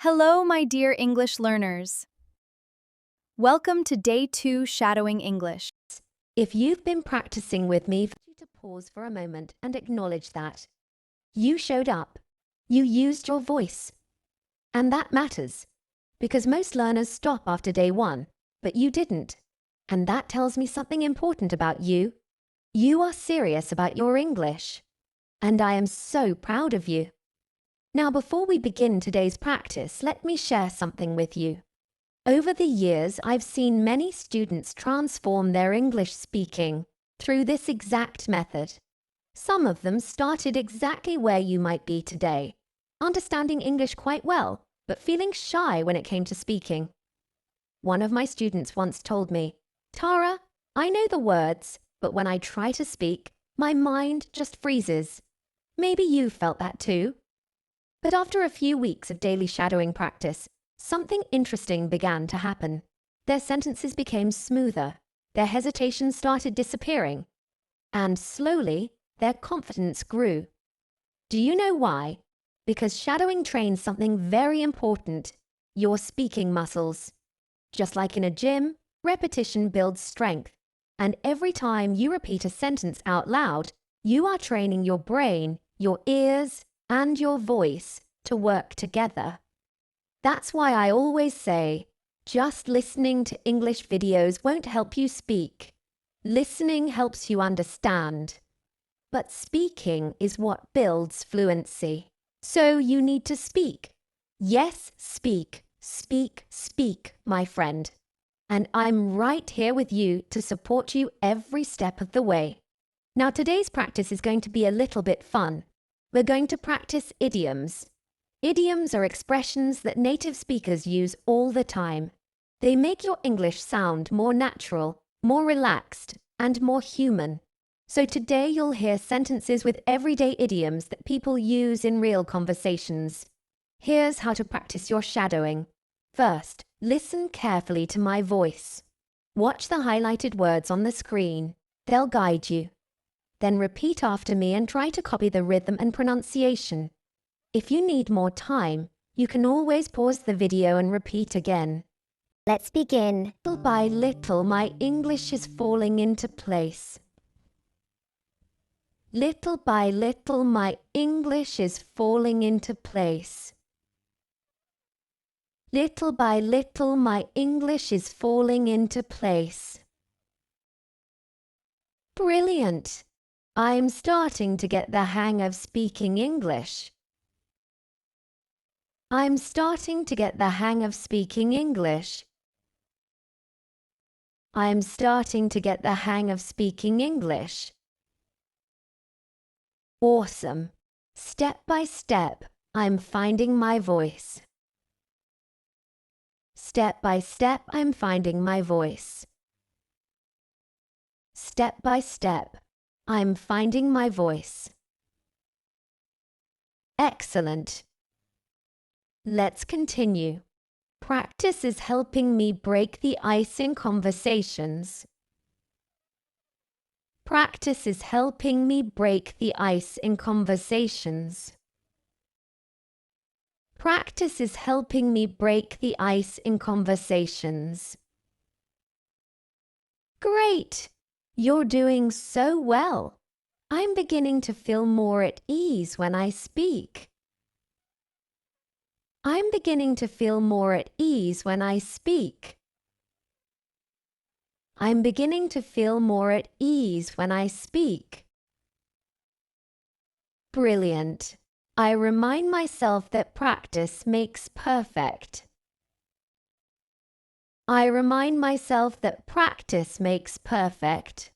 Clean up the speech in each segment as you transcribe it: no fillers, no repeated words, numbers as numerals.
Hello, my dear English learners. Welcome to Day 2 Shadowing English. If you've been practicing with me, I want you to pause for a moment and acknowledge that. You showed up. You used your voice. And that matters, because most learners stop after day 1, but you didn't. And that tells me something important about you. You are serious about your English. And I am so proud of you. Now, before we begin today's practice, let me share something with you. Over the years, I've seen many students transform their English speaking through this exact method. Some of them started exactly where you might be today, understanding English quite well, but feeling shy when it came to speaking. One of my students once told me, "Tara, I know the words, but when I try to speak, my mind just freezes." Maybe you felt that too. But after a few weeks of daily shadowing practice, something interesting began to happen. Their sentences became smoother, their hesitation started disappearing, and slowly, their confidence grew. Do you know why? Because shadowing trains something very important, your speaking muscles. Just like in a gym, repetition builds strength, and every time you repeat a sentence out loud, you are training your brain, your ears, and your voice to work together. That's why I always say, just listening to English videos won't help you speak. Listening helps you understand. But speaking is what builds fluency. So you need to speak. Yes, speak, speak, speak, my friend. And I'm right here with you to support you every step of the way. Now, today's practice is going to be a little bit fun. We're going to practice idioms. Idioms are expressions that native speakers use all the time. They make your English sound more natural, more relaxed, and more human. So today you'll hear sentences with everyday idioms that people use in real conversations. Here's how to practice your shadowing. First, listen carefully to my voice. Watch the highlighted words on the screen. They'll guide you. Then repeat after me and try to copy the rhythm and pronunciation. If you need more time, you can always pause the video and repeat again. Let's begin. Little by little, my English is falling into place. Little by little, my English is falling into place. Little by little, my English is falling into place. Brilliant! I'm starting to get the hang of speaking English. I'm starting to get the hang of speaking English. I'm starting to get the hang of speaking English. Awesome. Step by step, I'm finding my voice. Step by step, I'm finding my voice. Step by step, I'm finding my voice. Excellent. Let's continue. Practice is helping me break the ice in conversations. Practice is helping me break the ice in conversations. Practice is helping me break the ice in conversations. Great! You're doing so well. I'm beginning to feel more at ease when I speak. I'm beginning to feel more at ease when I speak. I'm beginning to feel more at ease when I speak. Brilliant. I remind myself that practice makes perfect. I remind myself that practice makes perfect.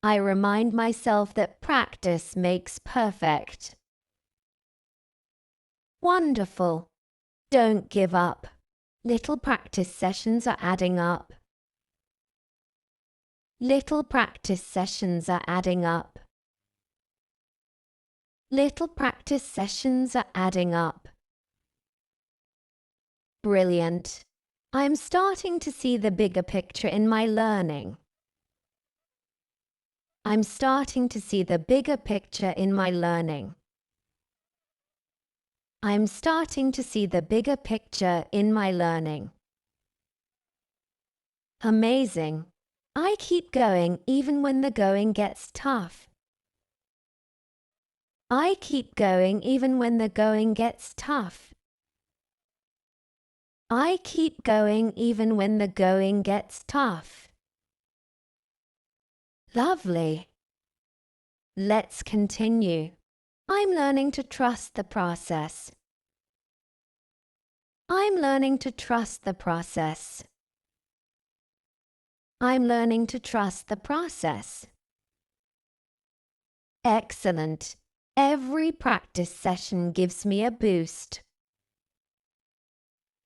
I remind myself that practice makes perfect. Wonderful. Don't give up. Little practice sessions are adding up. Little practice sessions are adding up. Little practice sessions are adding up. Brilliant. I'm starting to see the bigger picture in my learning. I'm starting to see the bigger picture in my learning. I'm starting to see the bigger picture in my learning. Amazing. I keep going even when the going gets tough. I keep going even when the going gets tough. I keep going even when the going gets tough. Lovely. Let's continue. I'm learning to trust the process. I'm learning to trust the process. I'm learning to trust the process. Excellent. Every practice session gives me a boost.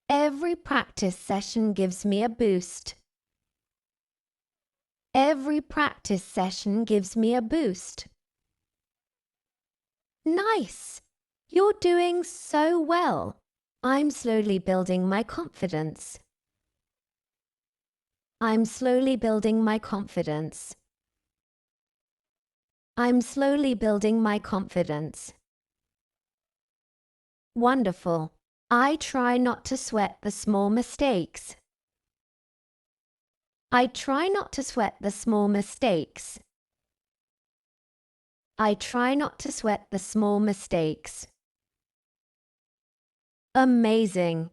Every practice session gives me a boost. Every practice session gives me a boost. Nice! You're doing so well. I'm slowly building my confidence. I'm slowly building my confidence. I'm slowly building my confidence. Wonderful. I try not to sweat the small mistakes. I try not to sweat the small mistakes. I try not to sweat the small mistakes. Amazing.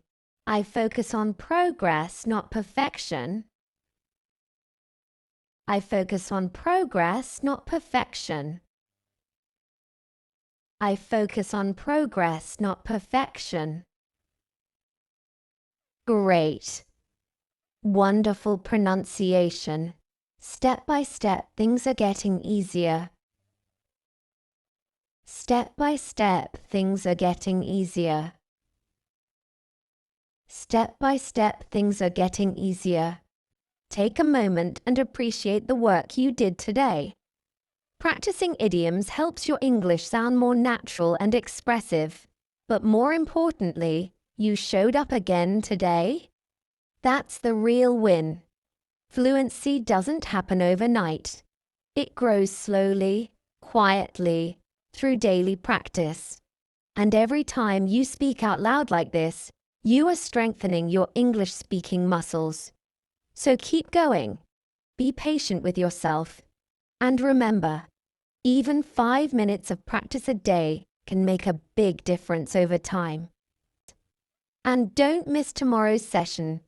I focus on progress, not perfection. I focus on progress, not perfection. I focus on progress, not perfection. Great. Wonderful pronunciation. Step by step, things are getting easier. Step by step, things are getting easier. Step by step, things are getting easier. Take a moment and appreciate the work you did today. Practicing idioms helps your English sound more natural and expressive. But more importantly, you showed up again today. That's the real win. Fluency doesn't happen overnight. It grows slowly, quietly, through daily practice. And every time you speak out loud like this, you are strengthening your English speaking muscles. So keep going. Be patient with yourself. And remember, even 5 minutes of practice a day can make a big difference over time. And don't miss tomorrow's session.